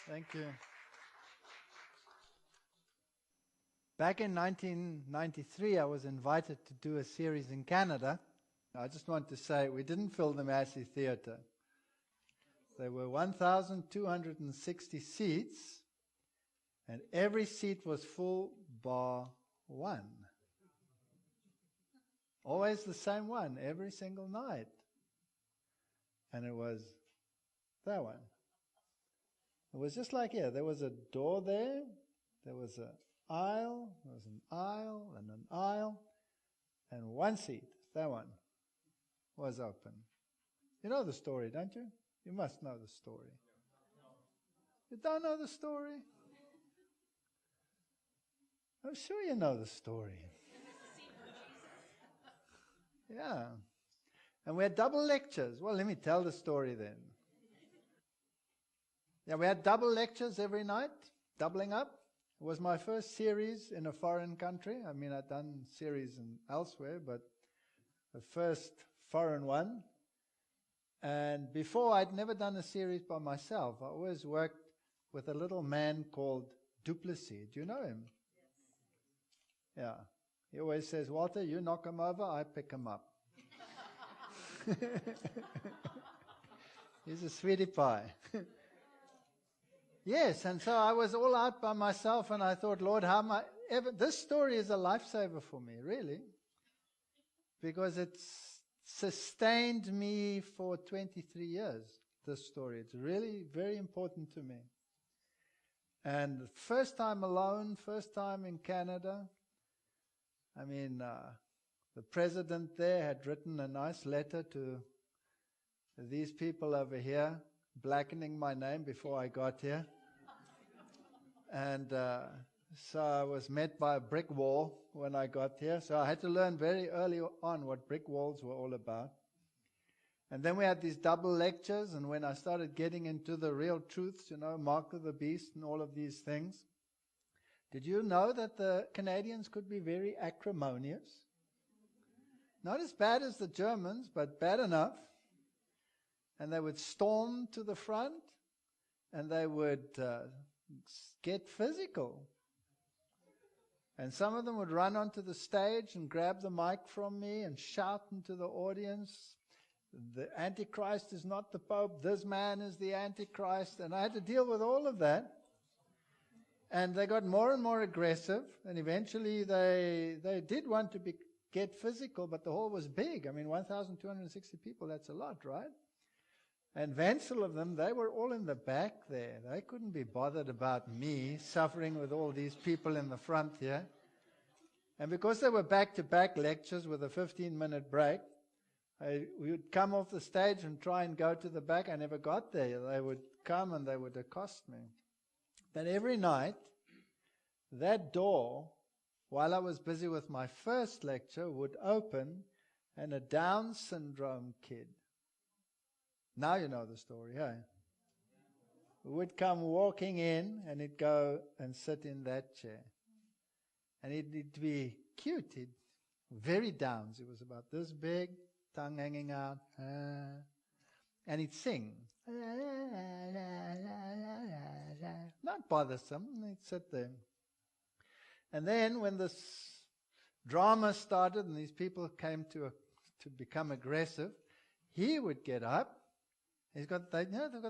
Thank you. Back in 1993, I was invited to do a series in Canada. I just want to say we didn't fill the Massey Theatre. There were 1,260 seats, and every seat was full bar one. Always the same one, every single night. And it was that one. It was just like here. There was a door there. There was an aisle. There was an aisle and an aisle. And one seat, that one, was open. You know the story, don't you? You must know the story. You don't know the story? I'm sure you know the story. Yeah. And we had double lectures. Well, let me tell the story then. Yeah, we had double lectures every night, doubling up. It was my first series in a foreign country. I mean, I'd done series elsewhere, but the first foreign one. And before, I'd never done a series by myself. I always worked with a little man called Duplessis. Do you know him? Yes. Yeah. He always says, Walter, you knock him over, I pick him up. He's a sweetie pie. Yes, and so I was all out by myself, and I thought, Lord, how am I ever... This story is a lifesaver for me, really, because it's sustained me for 23 years, this story. It's really very important to me. And first time alone, first time in Canada. I mean, the president there had written a nice letter to these people over here, blackening my name before I got here. And so I was met by a brick wall when I got here. So I had to learn very early on what brick walls were all about. And then we had these double lectures, and when I started getting into the real truths, you know, Mark of the Beast and all of these things, did you know that the Canadians could be very acrimonious? Not as bad as the Germans, but bad enough. And they would storm to the front, and they would get physical. And some of them would run onto the stage and grab the mic from me and shout into the audience, the Antichrist is not the Pope, this man is the Antichrist. And I had to deal with all of that. And they got more and more aggressive, and eventually they did want to get physical, but the hall was big. I mean, 1,260 people, that's a lot, right? And Vansel of them, they were all in the back there. They couldn't be bothered about me suffering with all these people in the front here. And because they were back-to-back lectures with a 15-minute break, we would come off the stage and try and go to the back. I never got there. They would come and they would accost me. But every night, that door, while I was busy with my first lecture, would open, and a Down syndrome kid, now you know the story, hey? Would come walking in, and he'd go and sit in that chair. And he'd be cute, very Downs. He was about this big, tongue hanging out, and he'd sing. Not bothersome, he'd sit there. And then when this drama started and these people came to become aggressive, he would get up. They've got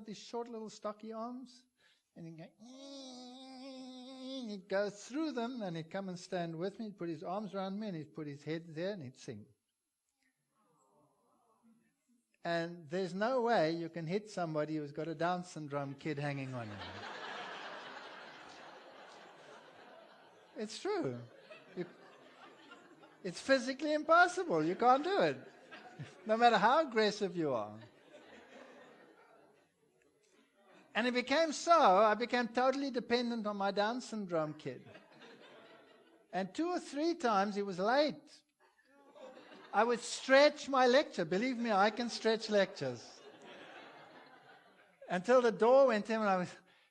these short little stocky arms, and he'd go through them, and he'd come and stand with me. He'd put his arms around me, and he'd put his head there, and he'd sing. And there's no way you can hit somebody who's got a Down syndrome kid hanging on him. It's true. It's physically impossible. You can't do it, no matter how aggressive you are. And it became so, I became totally dependent on my Down syndrome kid. And 2 or 3 times he was late. I would stretch my lecture. Believe me, I can stretch lectures. Until the door went in, and I would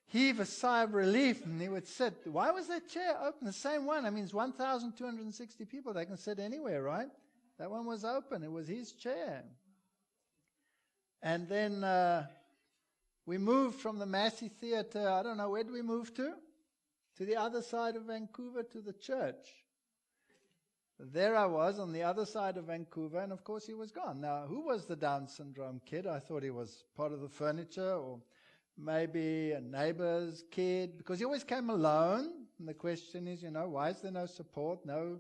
heave a sigh of relief, and he would sit. Why was that chair open? The same one. I mean, it's 1,260 people. They can sit anywhere, right? That one was open. It was his chair. And then We moved from the Massey Theatre, I don't know, where did we move to? To the other side of Vancouver, to the church. There I was on the other side of Vancouver, and of course he was gone. Now, who was the Down syndrome kid? I thought he was part of the furniture, or maybe a neighbor's kid, because he always came alone. And the question is, why is there no support, no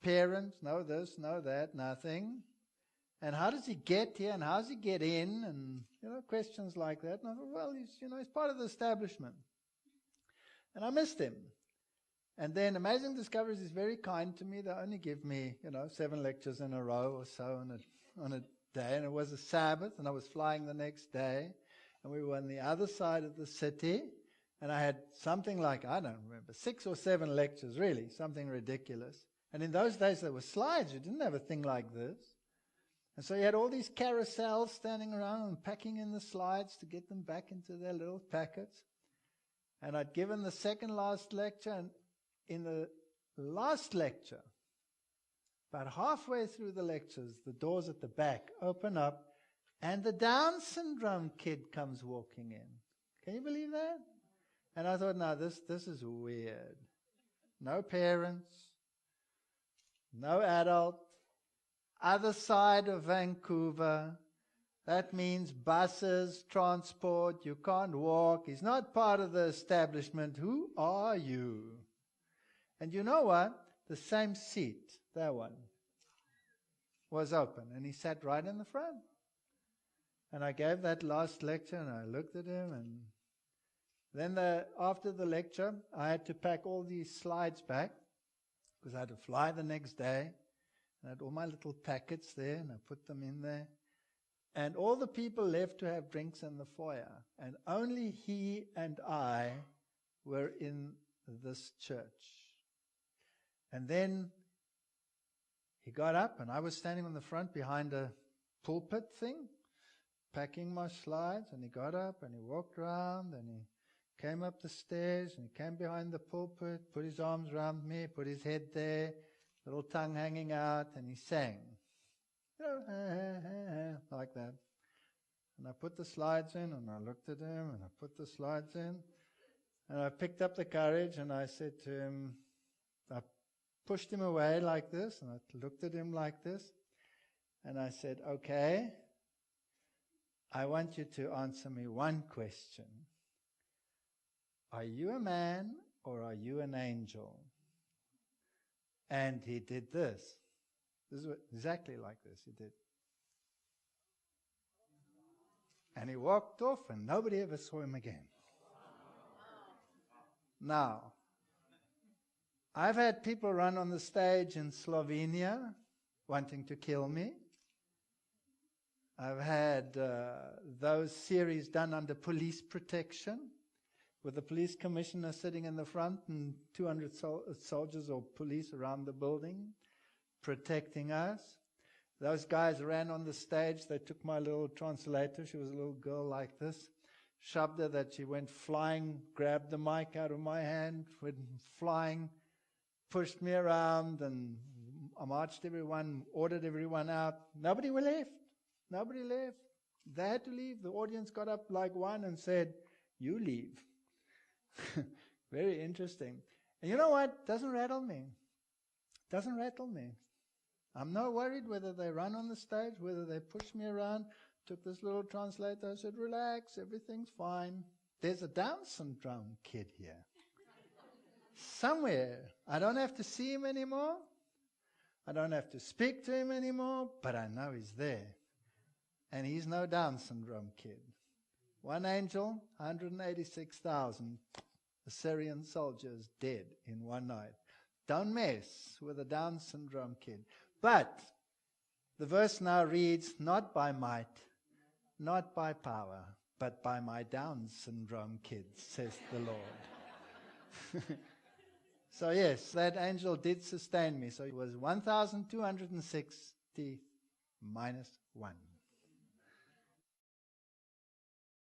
parents, no this, no that, nothing? And how does he get here, and how does he get in, and, questions like that. And I thought, well, he's part of the establishment. And I missed him. And then Amazing Discoveries is very kind to me. They only give me, 7 lectures in a row or so on a day. And it was a Sabbath, and I was flying the next day. And we were on the other side of the city. And I had something like, I don't remember, 6 or 7 lectures, really, something ridiculous. And in those days there were slides. You didn't have a thing like this. And so you had all these carousels standing around and packing in the slides to get them back into their little packets. And I'd given the second last lecture, and in the last lecture, about halfway through the lectures, the doors at the back open up, and the Down syndrome kid comes walking in. Can you believe that? And I thought, no, this is weird. No parents, no adult, other side of Vancouver. That means buses, transport, you can't walk. He's not part of the establishment. Who are you? And you know what? The same seat, that one, was open. And he sat right in the front. And I gave that last lecture, and I looked at him. And then after the lecture, I had to pack all these slides back, because I had to fly the next day. And I had all my little packets there, and I put them in there. And all the people left to have drinks in the foyer. And only he and I were in this church. And then he got up, and I was standing on the front behind a pulpit thing, packing my slides. And he got up, and he walked around, and he came up the stairs, and he came behind the pulpit, put his arms around me, put his head there, little tongue hanging out, and he sang. Like that. And I put the slides in, and I looked at him, and I put the slides in, and I picked up the courage, and I said to him, I pushed him away like this, and I looked at him like this, and I said, okay, I want you to answer me one question. Are you a man, or are you an angel? And he did this. This is exactly like this he did. And he walked off, and nobody ever saw him again. Now, I've had people run on the stage in Slovenia wanting to kill me. I've had those series done under police protection, with the police commissioner sitting in the front and 200 soldiers or police around the building, protecting us. Those guys ran on the stage. They took my little translator. She was a little girl like this. Shoved her that she went flying, grabbed the mic out of my hand, went flying, pushed me around, and I marched everyone, ordered everyone out. Nobody left. Nobody left. They had to leave. The audience got up like one and said, you leave. Very interesting. And you know what? Doesn't rattle me. Doesn't rattle me. I'm not worried whether they run on the stage, whether they push me around. Took this little translator, I said, relax, everything's fine. There's a Down syndrome kid here. Somewhere. I don't have to see him anymore. I don't have to speak to him anymore, but I know he's there. And he's no Down syndrome kid. One angel, 186,000 Assyrian soldiers dead in one night. Don't mess with a Down syndrome kid. But the verse now reads, not by might, not by power, but by my Down syndrome kids, says the Lord. So yes, that angel did sustain me. So it was 1,260 minus 1.